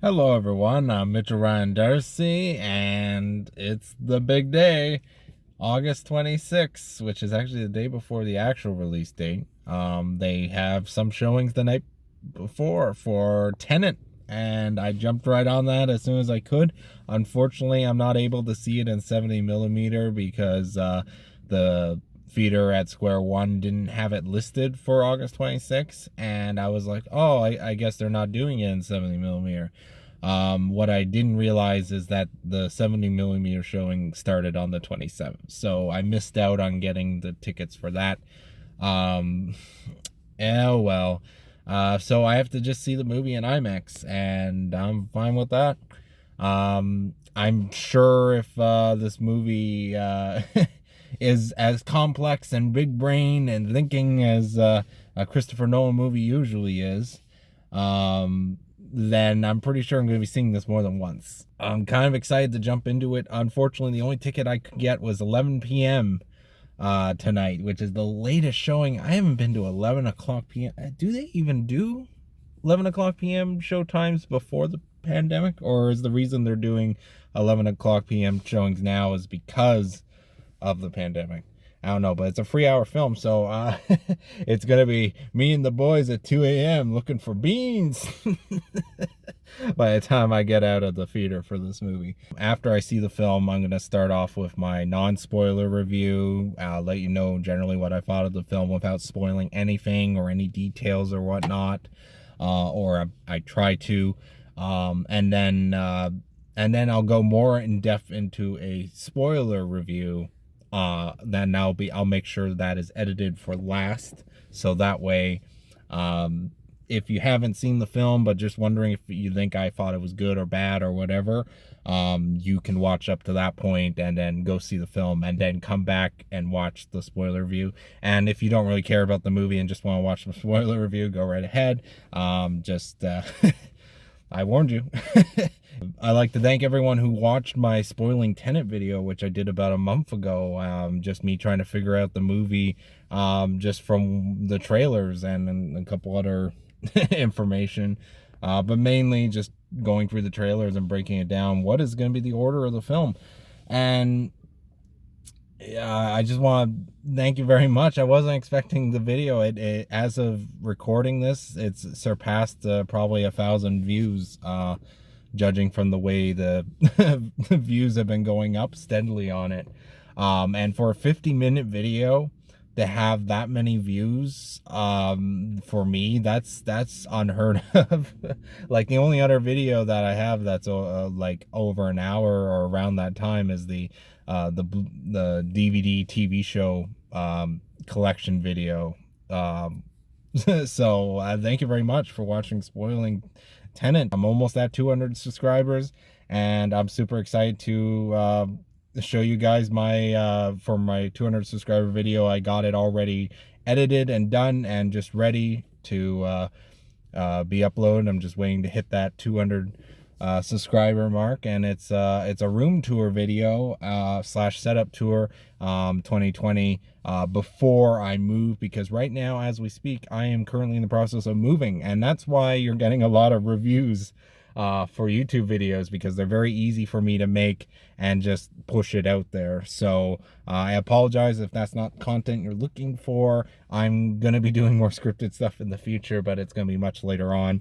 Hello, everyone. I'm Mitchell Ryan Darcy, and it's the big day, August 26th, which is actually the day before the actual release date. They have some showings the night before for Tenet, and I jumped right on that as soon as I could. Unfortunately, I'm not able to see it in 70 millimeter because the feeder at Square One didn't have it listed for August 26th, and I was like, oh, I guess they're not doing it in 70 millimeter. What I didn't realize is that the 70 millimeter showing started on the 27th, so I missed out on getting the tickets for that. Um, oh well. So I have to just see the movie in IMAX, and I'm fine with that. I'm sure if this movie is as complex and big brain and thinking as a Christopher Nolan movie usually is, then I'm pretty sure I'm going to be seeing this more than once. I'm kind of excited to jump into it. Unfortunately, the only ticket I could get was 11 p.m. Tonight, which is the latest showing. I haven't been to 11 o'clock p.m. Do they even do 11 o'clock p.m. show times before the pandemic? Or is the reason they're doing 11 o'clock p.m. showings now is because of the pandemic? I don't know, but it's a 3-hour film, so it's gonna be me and the boys at 2 a.m. looking for beans by the time I get out of the theater for this movie. After I see the film, I'm gonna start off with my non-spoiler review. I'll let you know generally what I thought of the film without spoiling anything or any details or whatnot, or I try to, and then I'll go more in depth into a spoiler review. Then I'll make sure that is edited for last, so that way, if you haven't seen the film but just wondering if you think I thought it was good or bad or whatever, you can watch up to that point and then go see the film and then come back and watch the spoiler review. And if you don't really care about the movie and just want to watch the spoiler review, go right ahead. I warned you. I'd like to thank everyone who watched my spoiling Tenet video, which I did about a month ago. Just me trying to figure out the movie, just from the trailers and a couple other information. But mainly just going through the trailers and breaking it down. What is going to be the order of the film? And I just want to thank you very much. I wasn't expecting the video. It as of recording this, it's surpassed probably 1,000 views, judging from the way the views have been going up steadily on it. And for a 50-minute video to have that many views, for me, that's unheard of. Like, the only other video that I have that's like over an hour or around that time is the DVD TV show collection video. So thank you very much for watching Spoiling Tenet. I'm almost at 200 subscribers, and I'm super excited to show you guys my for my 200 subscriber video. I got it already edited and done and just ready to be uploaded. I'm just waiting to hit that 200 subscriber mark, and it's a room tour video slash setup tour 2020 before I move, because right now as we speak I am currently in the process of moving, and that's why you're getting a lot of reviews for YouTube videos, because they're very easy for me to make and just push it out there. So I apologize if that's not content you're looking for. I'm gonna be doing more scripted stuff in the future, but it's gonna be much later on,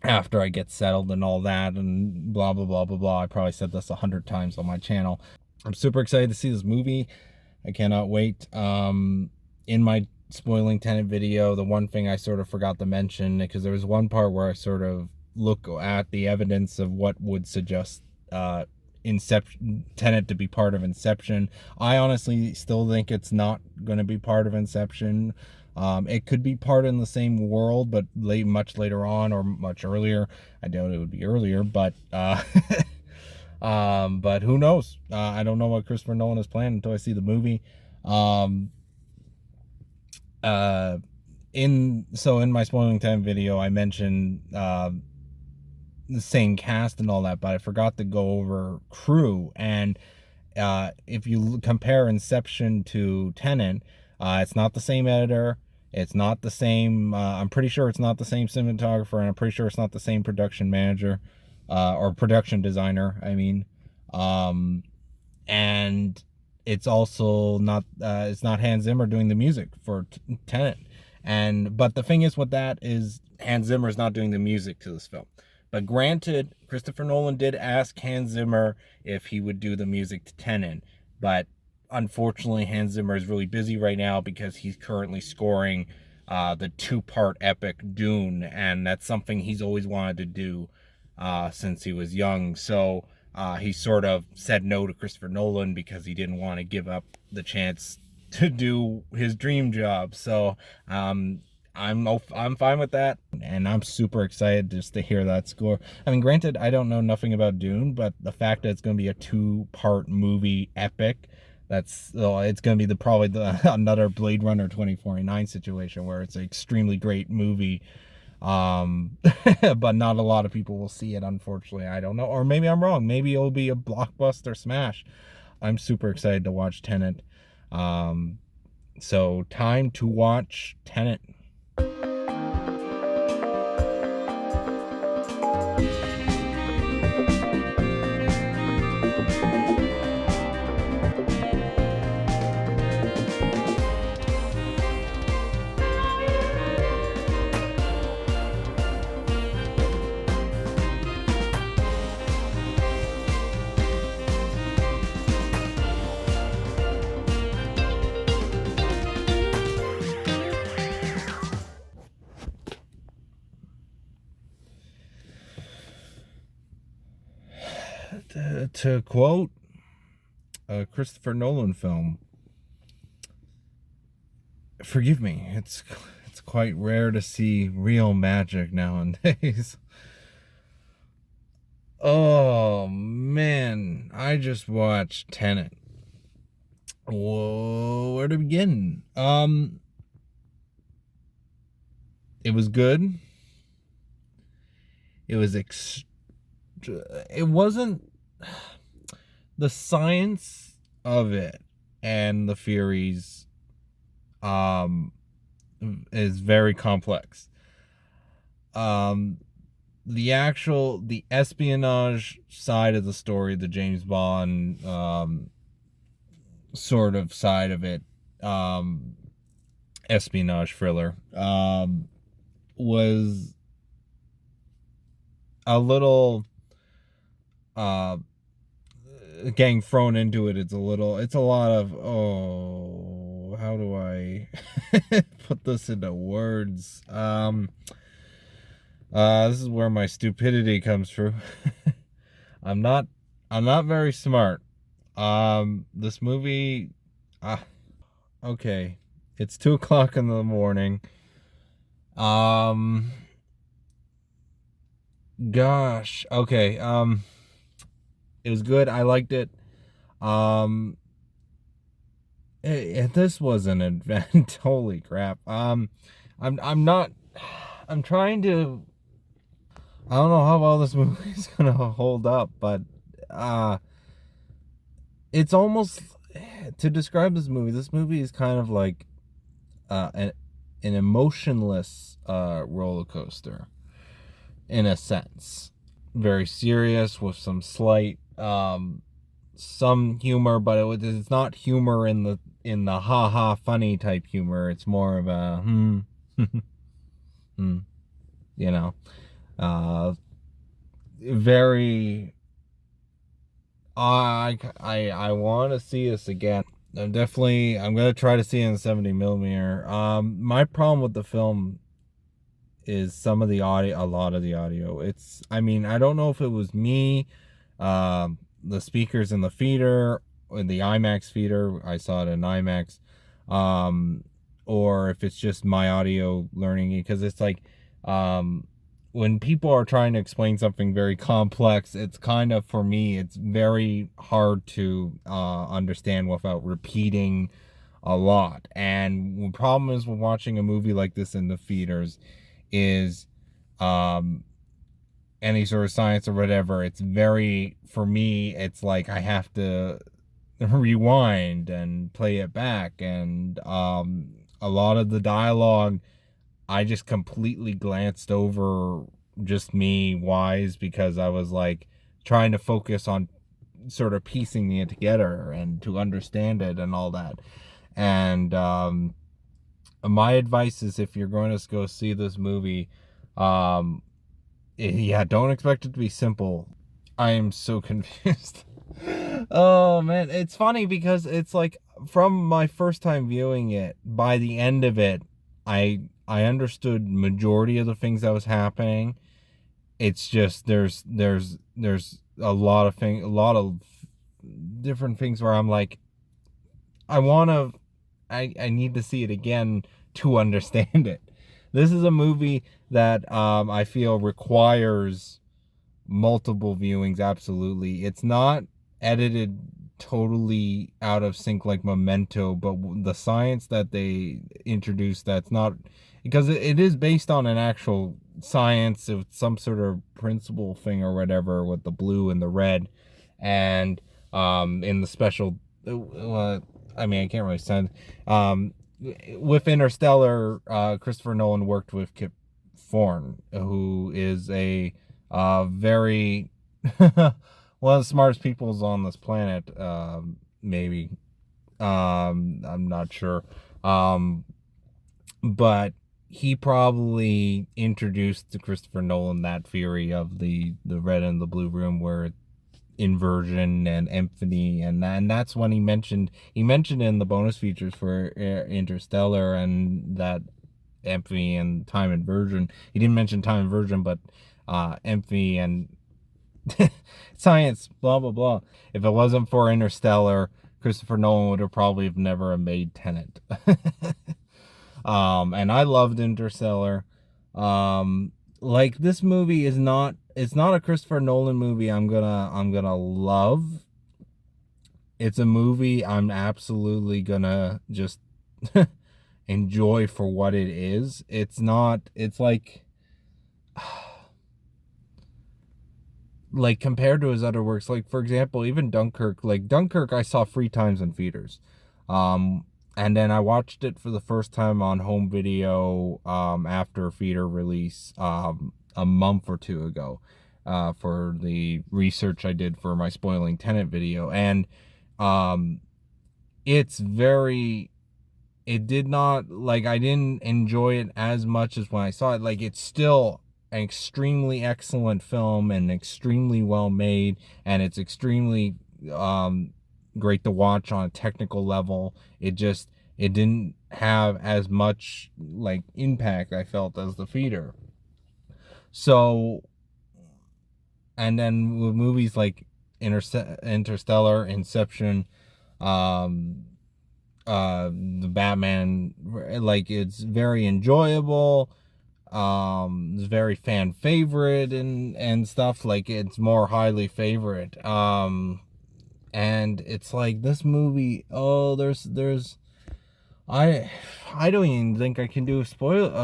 after I get settled and all that and blah blah blah blah blah. I probably said this 100 times on my channel. I'm super excited to see this movie. I cannot wait. In my spoiling Tenet video, the one thing I sort of forgot to mention, because there was one part where I sort of look at the evidence of what would suggest Tenet to be part of Inception. I honestly still think it's not going to be part of Inception. It could be part in the same world, but much later on or much earlier. I doubt it would be earlier, but but who knows? I don't know what Christopher Nolan has planned until I see the movie. In my spoiling time video, I mentioned the same cast and all that, but I forgot to go over crew. And if you compare Inception to Tenet, it's not the same editor. It's not the same. I'm pretty sure it's not the same cinematographer, and I'm pretty sure it's not the same production manager, or production designer. I mean, um, and it's also not. It's not Hans Zimmer doing the music for Tenet. But the thing is with that is Hans Zimmer is not doing the music to this film. But granted, Christopher Nolan did ask Hans Zimmer if he would do the music to Tenet, but unfortunately, Hans Zimmer is really busy right now because he's currently scoring the two-part epic Dune, and that's something he's always wanted to do since he was young. So he sort of said no to Christopher Nolan because he didn't want to give up the chance to do his dream job. So I'm fine with that, and I'm super excited just to hear that score. I mean, granted, I don't know nothing about Dune, but the fact that it's going to be a two-part movie epic, it's going to be probably another Blade Runner 2049 situation where it's an extremely great movie, but not a lot of people will see it, unfortunately. I don't know, or maybe I'm wrong. Maybe it'll be a blockbuster smash. I'm super excited to watch Tenet. So time to watch Tenet. To quote a Christopher Nolan film, forgive me, it's quite rare to see real magic nowadays. Oh man, I just watched Tenet. Whoa, where to begin? It was good. It was it wasn't the science of it and the theories is very complex. The espionage side of the story, the James Bond sort of side of it, espionage thriller, was a little getting thrown into it. It's a lot of, oh, how do I put this into words? This is where my stupidity comes through. I'm not very smart. This movie, okay, it's 2:00 in the morning. Gosh, okay, it was good. I liked it. This was an event. Holy crap. I'm trying to, I don't know how well this movie is gonna hold up, but it's almost, to describe this movie is kind of like an emotionless roller coaster in a sense. Very serious with some slight some humor, but it's not humor in the ha ha funny type humor. It's more of a you know, very. I want to see this again. I'm gonna try to see it in 70 millimeter. My problem with the film is some of the audio, a lot of the audio. I mean, I don't know if it was me, the speakers in the theater, in the IMAX theater, I saw it in IMAX, or if it's just my audio learning it, because it's like, when people are trying to explain something very complex, it's kind of, for me, it's very hard to understand without repeating a lot. And the problem is with watching a movie like this in the theaters is any sort of science or whatever, it's very, for me, it's like I have to rewind and play it back, and a lot of the dialogue I just completely glanced over, just me wise, because I was like trying to focus on sort of piecing it together and to understand it and all that. And my advice is, if you're going to go see this movie, um, yeah, don't expect it to be simple. I am so confused. Oh man, it's funny because it's like, from my first time viewing it, by the end of it, I understood majority of the things that was happening. It's just there's a lot of different things where I'm like, I want to I need to see it again to understand it. This is a movie that I feel requires multiple viewings. Absolutely, it's not edited totally out of sync like Memento, but the science that they introduced, that's not, because it is based on an actual science of some sort of principle thing or whatever, with the blue and the red, and in the special, I mean, I can't really send, with Interstellar, Christopher Nolan worked with Kip Thorne, who is a very one of the smartest peoples on this planet, maybe. I'm not sure. But he probably introduced to Christopher Nolan that theory of the red and the blue room, where inversion and empathy, and that's when he mentioned in the bonus features for Interstellar, and that empathy and time inversion. He didn't mention time inversion, but empathy and science, blah blah blah. If it wasn't for Interstellar, Christopher Nolan would have probably never have made Tenet. And I loved Interstellar. Like, this movie is not, it's not a Christopher Nolan movie I'm gonna love. It's a movie I'm absolutely gonna just enjoy for what it is. It's not, it's like compared to his other works, like for example, even Dunkirk. Like Dunkirk, I saw 3 times in theaters, and then I watched it for the first time on home video after theater release a month or two ago, for the research I did for my spoiling Tenet video. And um, it's very, it did not, like, I didn't enjoy it as much as when I saw it. Like, it's still an extremely excellent film and extremely well made, and it's extremely great to watch on a technical level. It didn't have as much like impact, I felt, as the theater. So, and then with movies like Interstellar, Inception, um the Batman, like, it's very enjoyable. It's very fan favorite and stuff. Like, it's more highly favorite. And it's like, this movie, oh, there's I I don't even think I can do a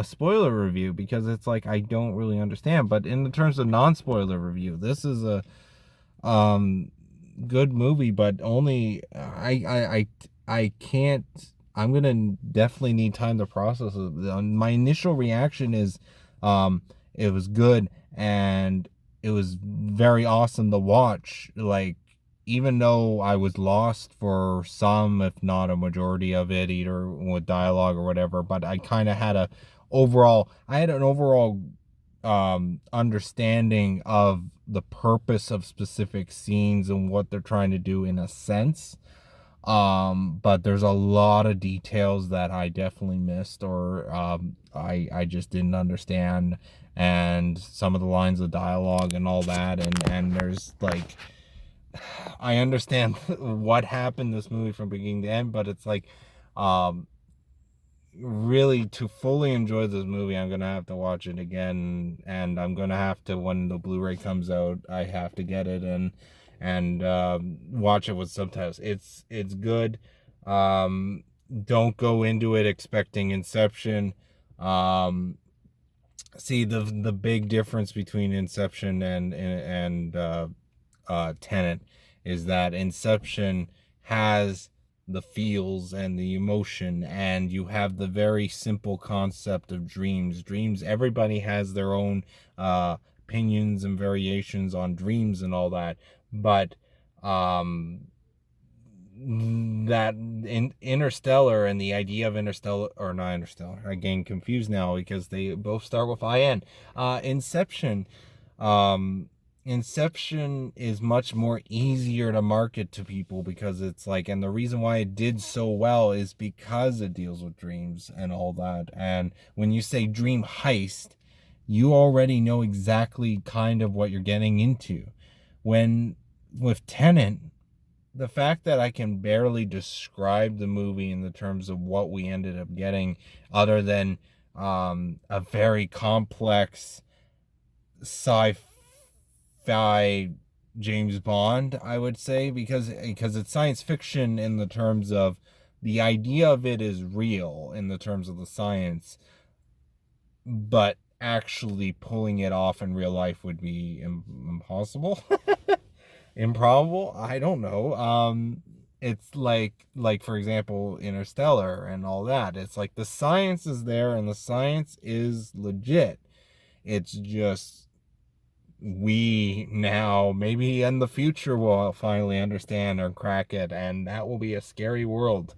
spoiler review, because it's like, I don't really understand. But in the terms of non-spoiler review, this is a um good movie, but only I can't, I'm gonna definitely need time to process it. My initial reaction is it was good, and it was very awesome to watch. Like, even though I was lost for some, if not a majority of it, either with dialogue or whatever, but I kind of had I had an overall understanding of the purpose of specific scenes and what they're trying to do, in a sense. But there's a lot of details that I definitely missed, or I just didn't understand, and some of the lines of dialogue and all that, and there's like, I understand what happened in this movie from beginning to end, but it's like, um really, to fully enjoy this movie, I'm gonna have to watch it again, and I'm gonna have to, when the Blu-ray comes out, I have to get it and watch it with subtitles. It's good. Don't go into it expecting Inception. Um, See, the big difference between Inception and Tenet is that Inception has the feels and the emotion, and you have the very simple concept of dreams. Everybody has their own opinions and variations on dreams and all that, but that in Interstellar and the idea of Interstellar, or not Interstellar, I getting confused now because they both start with IN. Inception. Inception is much more easier to market to people because it's like, and the reason why it did so well is because it deals with dreams and all that. And when you say dream heist, you already know exactly kind of what you're getting into. When with Tenet, the fact that I can barely describe the movie in the terms of what we ended up getting, other than a very complex sci-fi James Bond, I would say, because it's science fiction in the terms of the idea of it is real in the terms of the science, but actually pulling it off in real life would be impossible. Improbable, I don't know. It's like for example Interstellar and all that. It's like the science is there and the science is legit. It's just we now, maybe in the future, will finally understand or crack it, and that will be a scary world.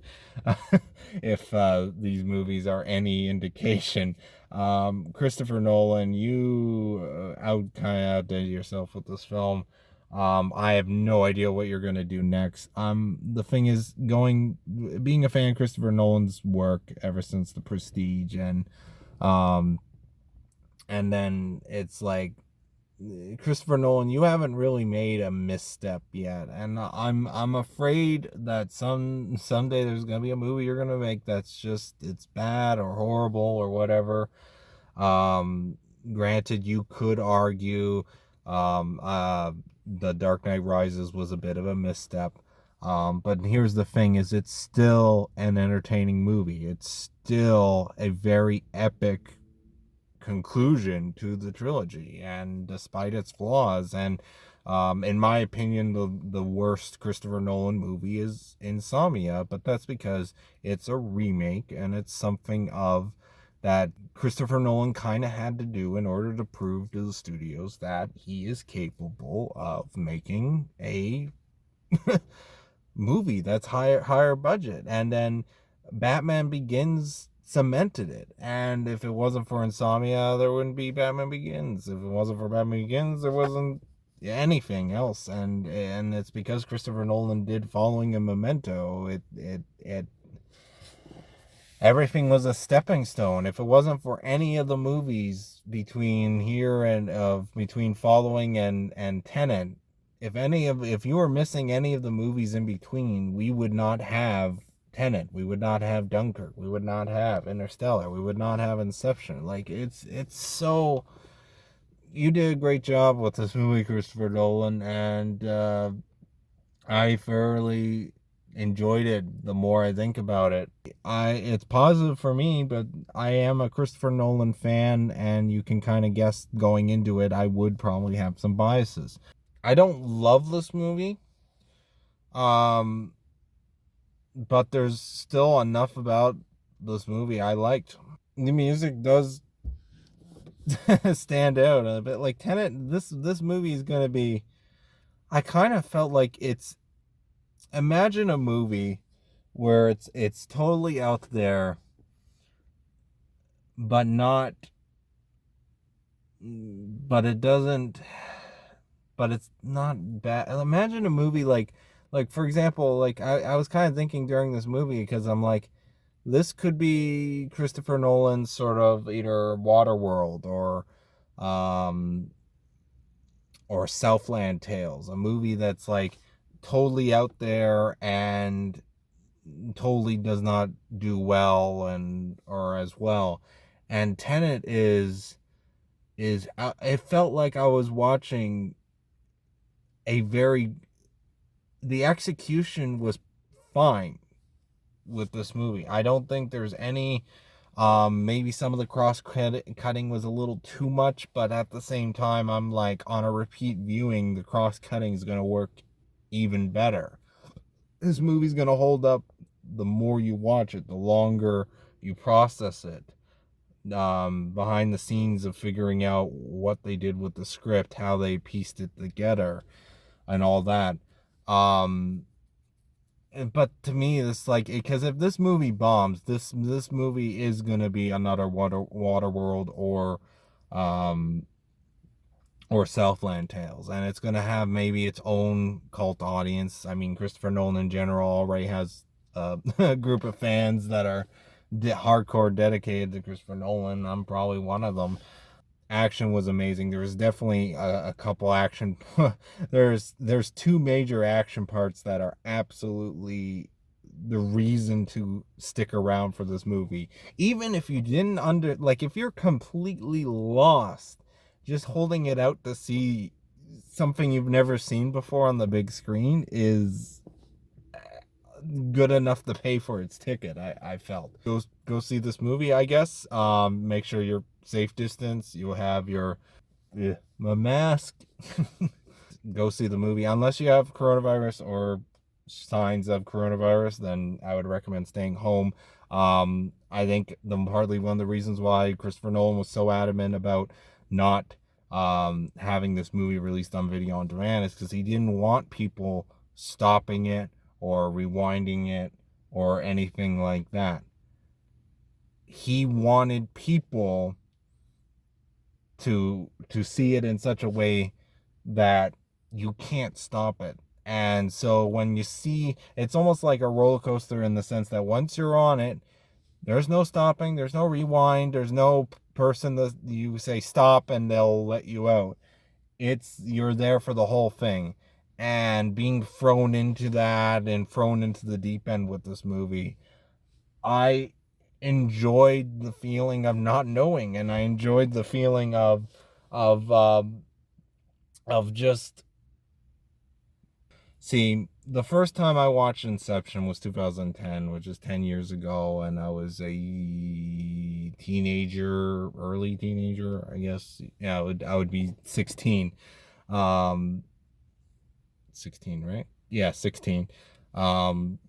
If these movies are any indication. Christopher Nolan, you kind of outdid yourself with this film. I have no idea what you're gonna do next. The thing is, being a fan of Christopher Nolan's work ever since The Prestige, um, and then it's like, Christopher Nolan, you haven't really made a misstep yet, and I'm afraid that someday there's gonna be a movie you're gonna make that's just, it's bad or horrible or whatever. Um, Granted, you could argue, The Dark Knight Rises was a bit of a misstep. But here's the thing: is it's still an entertaining movie. It's still a very epic conclusion to the trilogy, and despite its flaws, and in my opinion, the worst Christopher Nolan movie is Insomnia, but that's because it's a remake and it's something of that Christopher Nolan kind of had to do in order to prove to the studios that he is capable of making a movie that's higher budget. And then Batman Begins cemented it. And if it wasn't for Insomnia, there wouldn't be Batman Begins. If it wasn't for Batman Begins, there wasn't anything else. And it's because Christopher Nolan did following a Memento. It everything was a stepping stone. If it wasn't for any of the movies between here and between Following and Tenet, if you were missing any of the movies in between, we would not have Tenet, we would not have Dunkirk, we would not have Interstellar, we would not have Inception. Like, it's so, you did a great job with this movie, Christopher Nolan, and I thoroughly enjoyed it the more I think about it. It's positive for me, but I am a Christopher Nolan fan, and you can kind of guess going into it I would probably have some biases. I don't love this movie, but there's still enough about this movie I liked. The music does stand out a bit. Like Tenet, this movie is gonna be. I kind of felt like imagine a movie where it's totally out there, but not, but it doesn't, but it's not bad. Imagine a movie like for example, like I was kind of thinking during this movie, because I'm like, this could be Christopher Nolan's sort of either Waterworld um or Southland Tales, a movie that's like totally out there and totally does not do well and or as well. And Tenet is it felt like I was watching a very, the execution was fine with this movie. I don't think there's any, maybe some of the cross cutting was a little too much, but at the same time, I'm like, on a repeat viewing, the cross cutting is going to work even better. This movie's going to hold up the more you watch it, the longer you process it. Behind the scenes of figuring out what they did with the script, how they pieced it together, and all that. Um, but to me, it's like, because if this movie bombs, this movie is gonna be another Waterworld um, or Southland Tales, and it's gonna have maybe its own cult audience. I mean, Christopher Nolan in general already has a group of fans that are hardcore dedicated to Christopher Nolan. I'm probably one of them. Action was amazing. There was definitely a couple action. there's two major action parts that are absolutely the reason to stick around for this movie. Even if you didn't if you're completely lost, just holding it out to see something you've never seen before on the big screen is good enough to pay for its ticket. I felt go see this movie, I guess. Make sure you're safe distance, you have your mask. Go see the movie unless you have coronavirus or signs of coronavirus. Then I would recommend staying home. I think partly one of the reasons why Christopher Nolan was so adamant about not having this movie released on video on demand is because he didn't want people stopping it or rewinding it or anything like that. He wanted people to see it in such a way that you can't stop it. And so when you see, it's almost like a roller coaster in the sense that once you're on it, there's no stopping, there's no rewind, there's no person that you say stop and they'll let you out. You're there for the whole thing. And being thrown into that and thrown into the deep end with this movie, I enjoyed the feeling of not knowing, and I enjoyed the feeling of just, see, the first time I watched Inception was 2010, which is 10 years ago, and I was a teenager, early teenager, I guess. Yeah, I would be 16. 16, right? Yeah, 16. Um,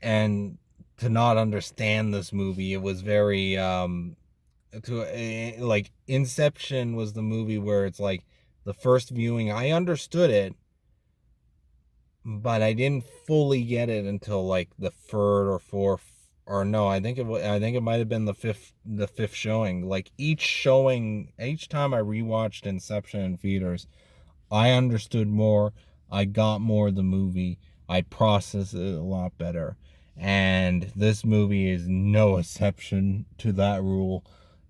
and to not understand this movie, it was very like Inception was the movie where it's like the first viewing I understood it, but I didn't fully get it until like the third or fourth, or no, I think it might have been the fifth showing. Like each time I rewatched Inception in theaters, I understood more. I got more of the movie. I processed it a lot better. And this movie is no exception to that rule.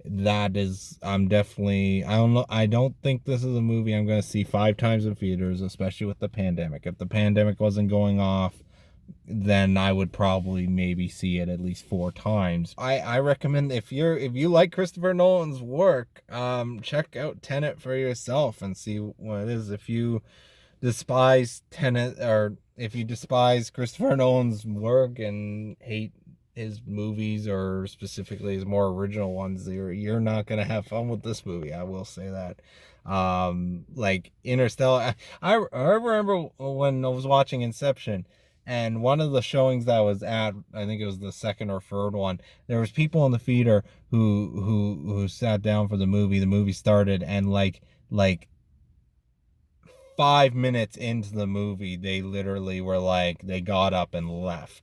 I'm definitely, I don't know, I don't think this is a movie I'm going to see 5 times in theaters, especially with the pandemic. If the pandemic wasn't going off, then I would probably maybe see it at least 4 times. I recommend, if you like Christopher Nolan's work, check out Tenet for yourself and see what it is. If you despise Tenet, or if you despise Christopher Nolan's work and hate his movies, or specifically his more original ones, you're not gonna have fun with this movie. I will say that. Like Interstellar, I remember when I was watching Inception, and one of the showings that I was at, I think it was the second or third one, there was people in the theater who sat down for the movie. The movie started, and like 5 minutes into the movie, they literally were like, they got up and left.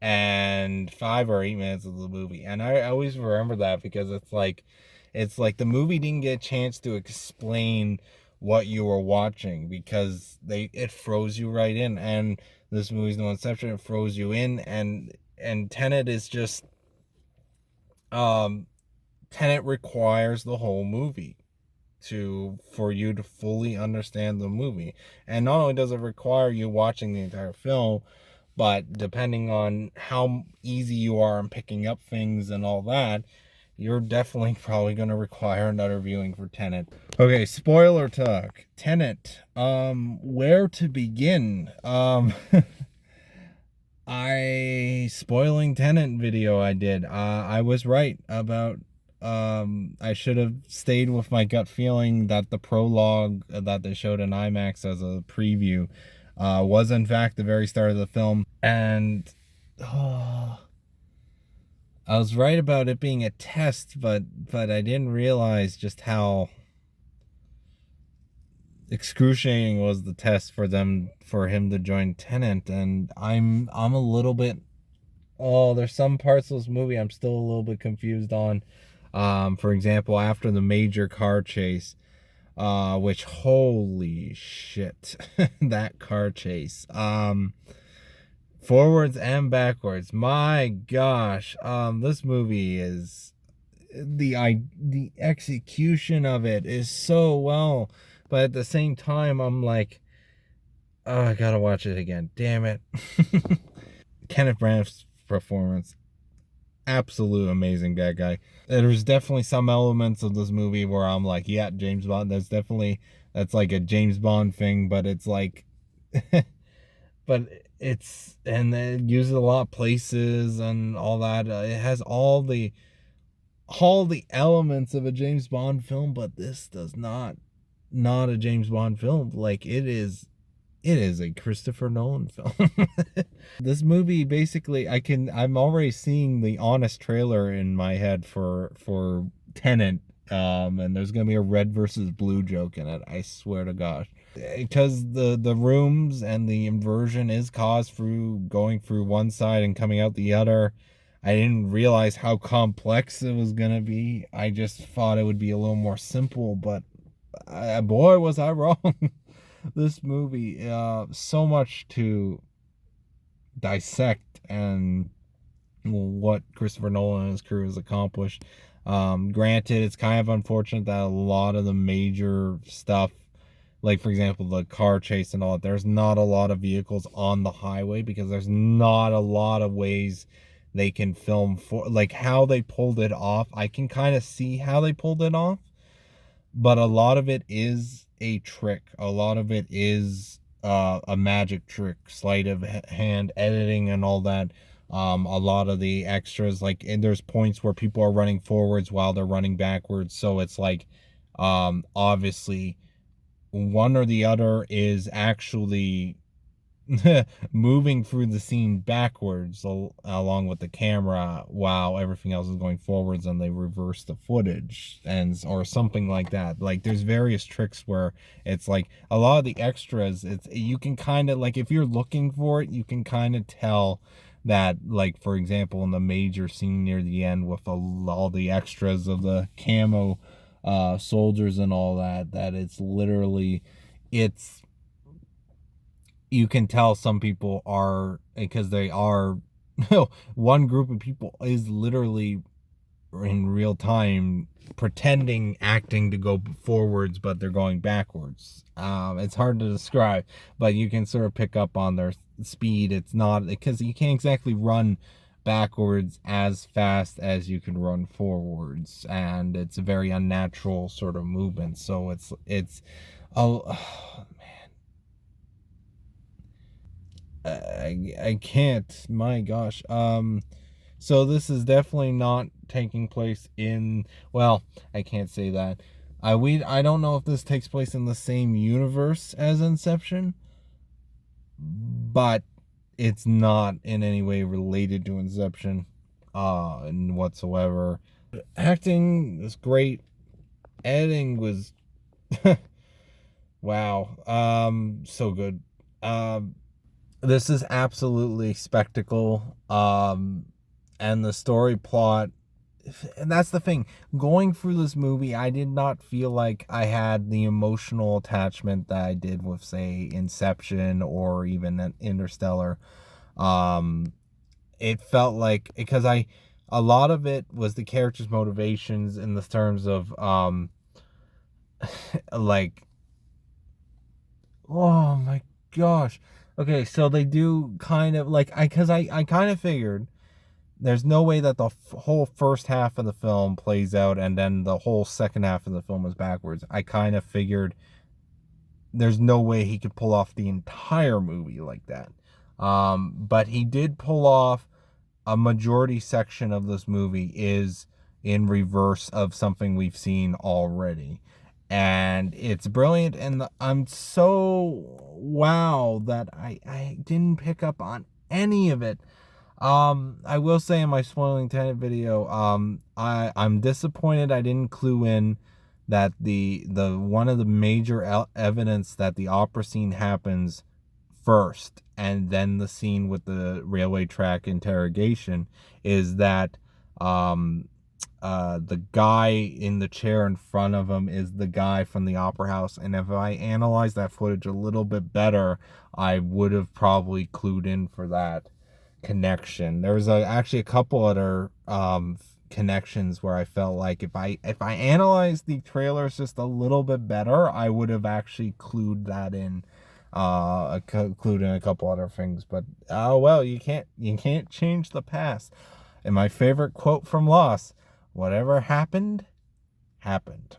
And 5 or 8 minutes of the movie, and I always remember that because it's like the movie didn't get a chance to explain what you were watching, because it froze you right in. And this movie's no exception. It froze you in. And Tenet is just, Tenet requires the whole movie for you to fully understand the movie. And not only does it require you watching the entire film, but depending on how easy you are in picking up things and all that, you're definitely probably going to require another viewing for Tenet. Okay, spoiler talk. Tenet. Where to begin? Spoiling Tenet video I did. I was right about, I should have stayed with my gut feeling that the prologue that they showed in IMAX as a preview was in fact the very start of the film. And oh, I was right about it being a test, but I didn't realize just how excruciating was the test for him to join Tenet. And I'm a little bit, oh, there's some parts of this movie I'm still a little bit confused on. For example, after the major car chase, which holy shit, that car chase. Forwards and backwards. My gosh. This movie is the execution of it is so well, but at the same time I'm like, oh, I gotta watch it again. Damn it. Kenneth Branagh's performance, absolute amazing bad guy. There's definitely some elements of this movie where I'm like, yeah, James Bond. That's like a James Bond thing, but it's like, but it's, and it uses a lot of places and all that. It has all the elements of a James Bond film, but this does not a James Bond film. Like it is a Christopher Nolan film. This movie basically, I'm already seeing the honest trailer in my head for Tenet. And there's gonna be a red versus blue joke in it. I swear to gosh, because the rooms and the inversion is caused through going through one side and coming out the other. I didn't realize how complex it was gonna be. I just thought it would be a little more simple, but boy, was I wrong. This movie, so much to dissect, and what Christopher Nolan and his crew has accomplished. Granted, it's kind of unfortunate that a lot of the major stuff, like for example the car chase and all that, there's not a lot of vehicles on the highway because there's not a lot of ways they can film for, like how they pulled it off. I can kind of see how they pulled it off, but a lot of it is a trick. A lot of it is a magic trick, sleight of hand editing and all that. A lot of the extras, like, and there's points where people are running forwards while they're running backwards, so it's like, obviously one or the other is actually moving through the scene backwards along with the camera while everything else is going forwards, and they reverse the footage and or something like that. Like there's various tricks where it's like a lot of the extras, it's, you can kind of, like, if you're looking for it, you can kind of tell that, like for example in the major scene near the end with all the extras of the camo soldiers and all that, that it's literally, it's, you can tell some people are, because they are, one group of people is literally in real time pretending, acting to go forwards, but they're going backwards. It's hard to describe, but you can sort of pick up on their speed. It's not, because you can't exactly run backwards as fast as you can run forwards, and it's a very unnatural sort of movement. So it's oh, I can't. My gosh. So this is definitely not taking place in. Well, I can't say that. I don't know if this takes place in the same universe as Inception, but it's not in any way related to Inception, and whatsoever. Acting was great. Editing was wow. So good. This is absolutely spectacle. And the story plot, and that's the thing, going through this movie, I did not feel like I had the emotional attachment that I did with, say, Inception or even Interstellar. It felt like, because a lot of it was the characters' motivations in the terms of like, oh my gosh. Okay, so they do kind of like, I kind of figured there's no way that the whole first half of the film plays out and then the whole second half of the film is backwards. I kind of figured there's no way he could pull off the entire movie like that. But he did pull off a majority section of this movie is in reverse of something we've seen already. And it's brilliant. And I'm so wow that I didn't pick up on any of it. I will say in my spoiling Tenet video, I'm disappointed I didn't clue in that the one of the major evidence that the opera scene happens first and then the scene with the railway track interrogation is that the guy in the chair in front of him is the guy from the opera house. And if I analyzed that footage a little bit better, I would have probably clued in for that connection. There was actually a couple other connections where I felt like if I analyzed the trailers just a little bit better, I would have actually clued that in. Clued in a couple other things, but oh well, you can't change the past. And my favorite quote from Lost: "Whatever happened, happened."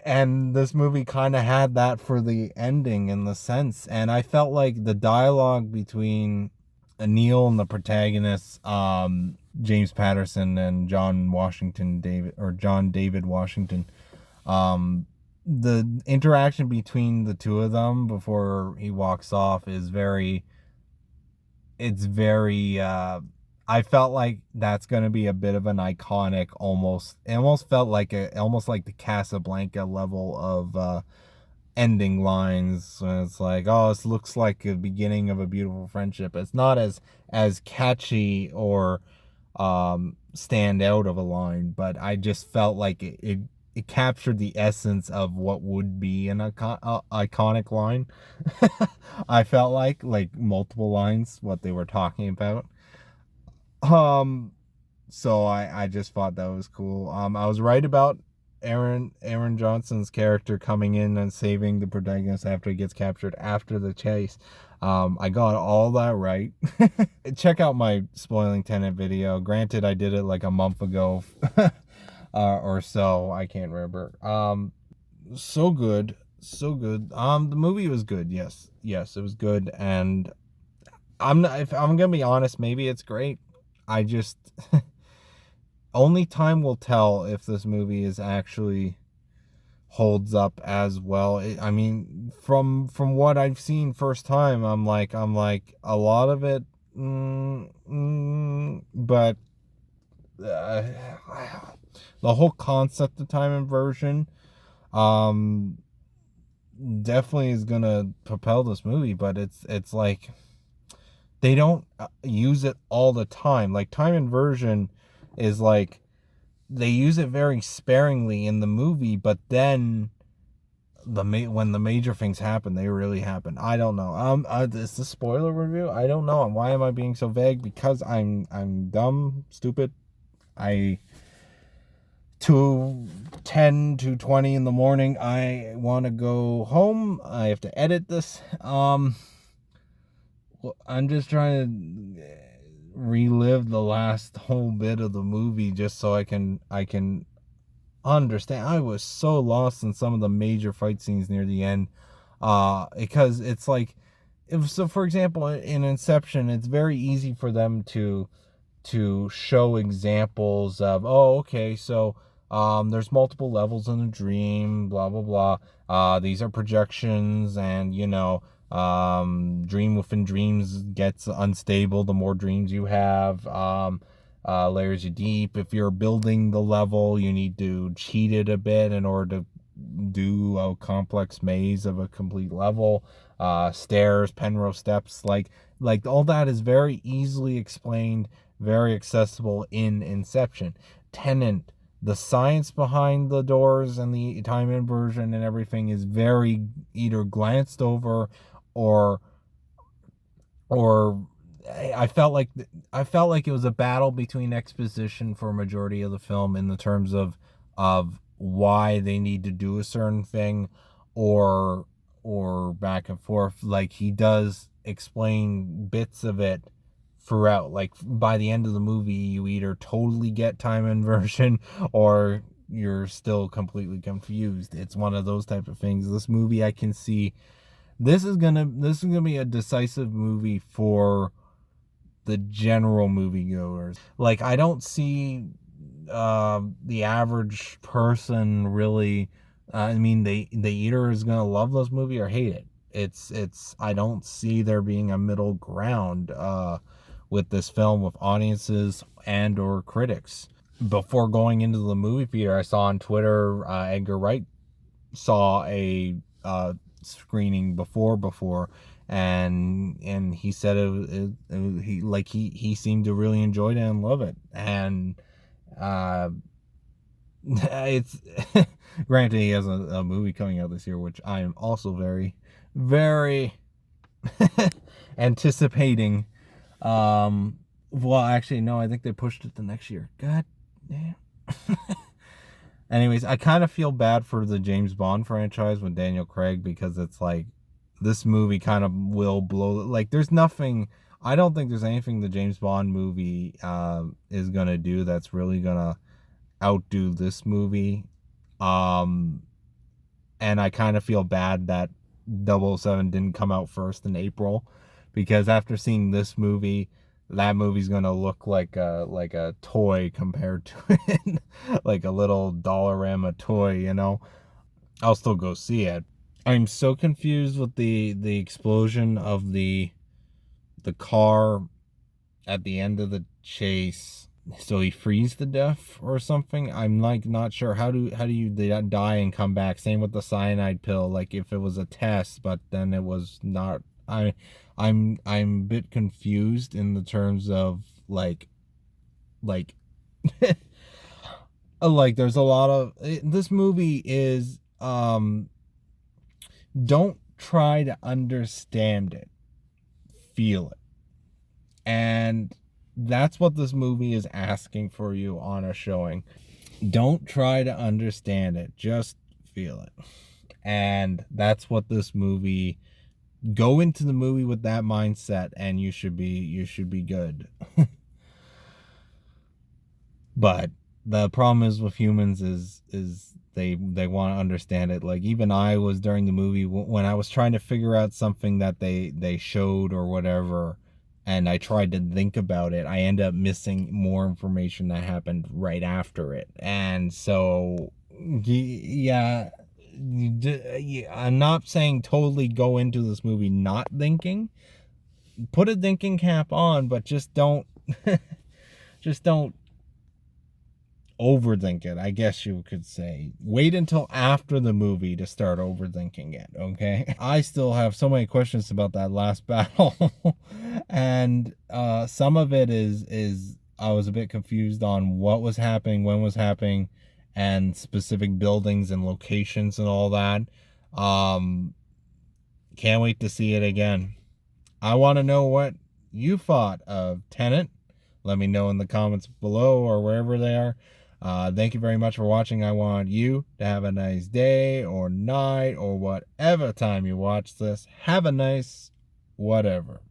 And this movie kind of had that for the ending in the sense, and I felt like the dialogue between Neil and the protagonists, James Patterson and John David Washington, the interaction between the two of them before he walks off is very, I felt like that's going to be a bit of an iconic, it almost felt like almost like the Casablanca level of ending lines. It's like, oh, this looks like the beginning of a beautiful friendship. It's not as catchy or stand out of a line, but I just felt like it captured the essence of what would be an iconic line. I felt like multiple lines, what they were talking about. So I just thought that was cool. I was right about Aaron Johnson's character coming in and saving the protagonist after he gets captured after the chase. I got all that right. Check out my spoiling Tenet video. Granted, I did it like a month ago or so. I can't remember. So good. The movie was good. Yes, it was good. And if I'm gonna be honest, maybe it's great. I just only time will tell if this movie is actually holds up as well. I mean, from what I've seen first time, I'm like a lot of it, but the whole concept of time inversion, definitely is gonna propel this movie. But it's like they don't use it all the time. Like time inversion is like they use it very sparingly in the movie, but then when the major things happen, they really happen. I don't know. Is this spoiler review? I don't know. Why am I being so vague? Because I'm dumb, stupid. 10 to 20 in the morning, I want to go home. I have to edit this. I'm just trying to relive the last whole bit of the movie just so I can understand. I was so lost in some of the major fight scenes near the end, because it's like, for example, in Inception, it's very easy for them to show examples of, oh, okay, so there's multiple levels in a dream, blah blah blah. These are projections, and dream within dreams gets unstable the more dreams you have. Layers you deep. If you're building the level, you need to cheat it a bit in order to do a complex maze of a complete level. Stairs, Penrose steps, like all that is very easily explained, very accessible in Inception. Tenet, the science behind the doors and the time inversion and everything is very either glanced over or I felt like it was a battle between exposition for a majority of the film in the terms of why they need to do a certain thing, or back and forth. Like, he does explain bits of it throughout. Like, by the end of the movie, you either totally get time inversion or you're still completely confused. It's one of those type of things. This movie, I can see this is gonna be a decisive movie for the general moviegoers. Like, I don't see the average person really. I mean, they either is gonna love this movie or hate it. it's I don't see there being a middle ground with this film, with audiences and or critics. Before going into the movie theater, I saw on Twitter, Edgar Wright saw a screening before, and he said he seemed to really enjoy it and love it. And it's granted, he has a movie coming out this year, which I am also very, very anticipating. Well, actually, no, I think they pushed it to next year. God damn. Anyways, I kind of feel bad for the James Bond franchise with Daniel Craig, because it's like this movie kind of will blow. Like, there's nothing. I don't think there's anything the James Bond movie is gonna do that's really gonna outdo this movie. And I kind of feel bad that 007 didn't come out first in April, because after seeing this movie, that movie's gonna look like a toy compared to it. Like a little Dollarama toy, you know. I'll still go see it. I'm so confused with the explosion of the car at the end of the chase. So he frees to death or something. I'm like not sure. How do you die and come back? Same with the cyanide pill. Like, if it was a test, but then it was not. I'm a bit confused in the terms of like like there's a lot of this movie is don't try to understand it, feel it. And that's what this movie is asking for you on a showing. Don't try to understand it, just feel it. And that's what this movie, go into the movie with that mindset and you should be good. But the problem is with humans is they want to understand it. Like, even I was, during the movie, when I was trying to figure out something that they showed or whatever, and I tried to think about it, I ended up missing more information that happened right after it. And so, yeah, I'm not saying totally go into this movie not thinking. Put a thinking cap on, but just don't just don't overthink it, I guess you could say. Wait until after the movie to start overthinking it, okay? I still have so many questions about that last battle. And some of it is I was a bit confused on what was happening, when was happening, and specific buildings and locations and all that. Can't wait to see it again. I want to know what you thought of Tenet. Let me know in the comments below or wherever they are. Thank you very much for watching. I want you to have a nice day or night or whatever time you watch this. Have a nice whatever.